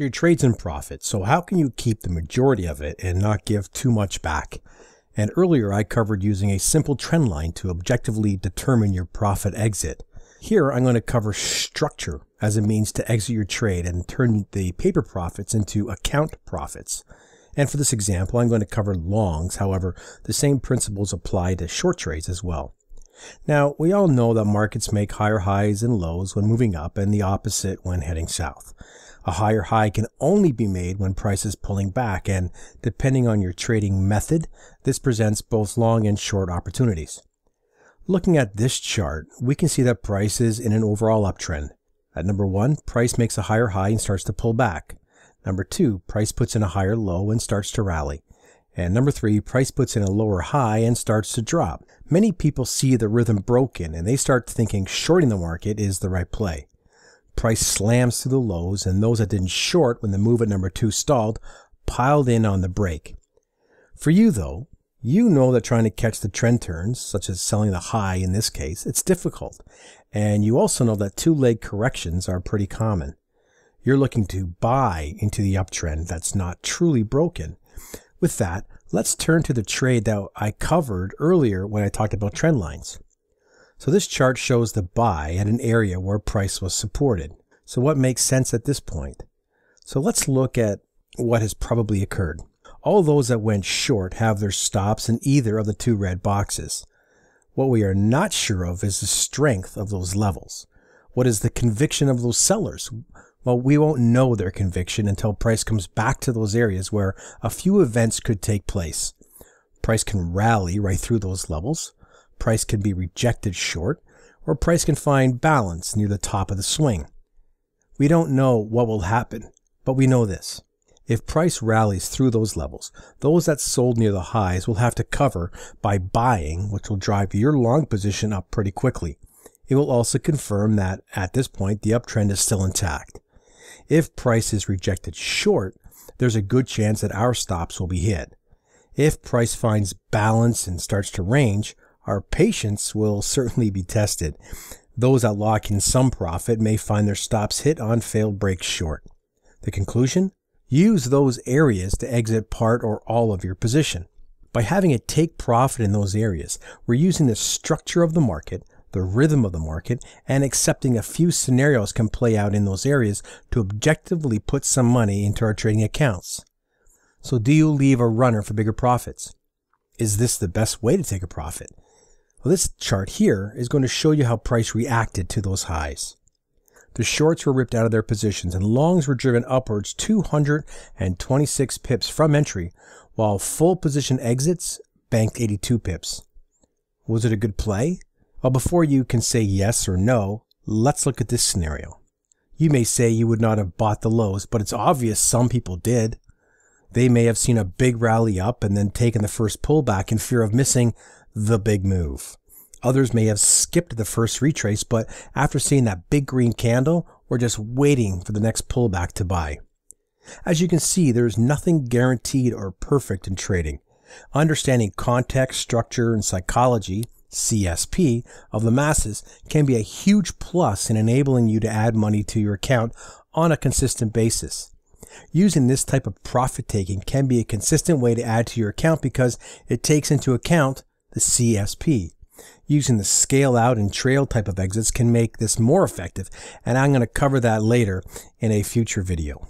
So your trade's in profit, so how can you keep the majority of it and not give too much back? And earlier I covered using a simple trend line to objectively determine your profit exit. Here I'm going to cover structure as a means to exit your trade and turn the paper profits into account profits. And for this example, I'm going to cover longs. However, the same principles apply to short trades as well. Now, we all know that markets make higher highs and lows when moving up and the opposite when heading south. A higher high can only be made when price is pulling back, and depending on your trading method, this presents both long and short opportunities. Looking at this chart, we can see that price is in an overall uptrend. At number 1, price makes a higher high and starts to pull back. Number 2, price puts in a higher low and starts to rally. And number 3, price puts in a lower high and starts to drop. Many people see the rhythm broken and they start thinking shorting the market is the right play. Price slams through the lows, and those that didn't short when the move at number 2 stalled piled in on the break. For you though, you know that trying to catch the trend turns, such as selling the high in this case, it's difficult. And you also know that two-leg corrections are pretty common. You're looking to buy into the uptrend that's not truly broken. With that, let's turn to the trade that I covered earlier when I talked about trend lines. So this chart shows the buy at an area where price was supported. So what makes sense at this point? So let's look at what has probably occurred. All those that went short have their stops in either of the two red boxes. What we are not sure of is the strength of those levels. What is the conviction of those sellers? Well, we won't know their conviction until price comes back to those areas where a few events could take place. Price can rally right through those levels. Price can be rejected short, or price can find balance near the top of the swing. We don't know what will happen, but we know this. If price rallies through those levels, those that sold near the highs will have to cover by buying, which will drive your long position up pretty quickly. It will also confirm that at this point the uptrend is still intact. If price is rejected short, there's a good chance that our stops will be hit. If price finds balance and starts to range, our patience will certainly be tested. Those that lock in some profit may find their stops hit on failed breaks short. The conclusion? Use those areas to exit part or all of your position. By having it take profit in those areas, we're using the structure of the market, the rhythm of the market, and accepting a few scenarios can play out in those areas to objectively put some money into our trading accounts. So do you leave a runner for bigger profits? Is this the best way to take a profit? Well, this chart here is going to show you how price reacted to those highs. The shorts were ripped out of their positions and longs were driven upwards 226 pips from entry, while full position exits banked 82 pips. Was it a good play? Well, before you can say yes or no, let's look at this scenario. You may say you would not have bought the lows, but it's obvious some people did. They may have seen a big rally up and then taken the first pullback in fear of missing the big move. Others may have skipped the first retrace, but after seeing that big green candle, were just waiting for the next pullback to buy. As you can see, there is nothing guaranteed or perfect in trading. Understanding context, structure, and psychology, CSP, of the masses can be a huge plus in enabling you to add money to your account on a consistent basis. Using this type of profit taking can be a consistent way to add to your account because it takes into account the CSP. Using the scale out and trail type of exits can make this more effective, and I'm going to cover that later in a future video.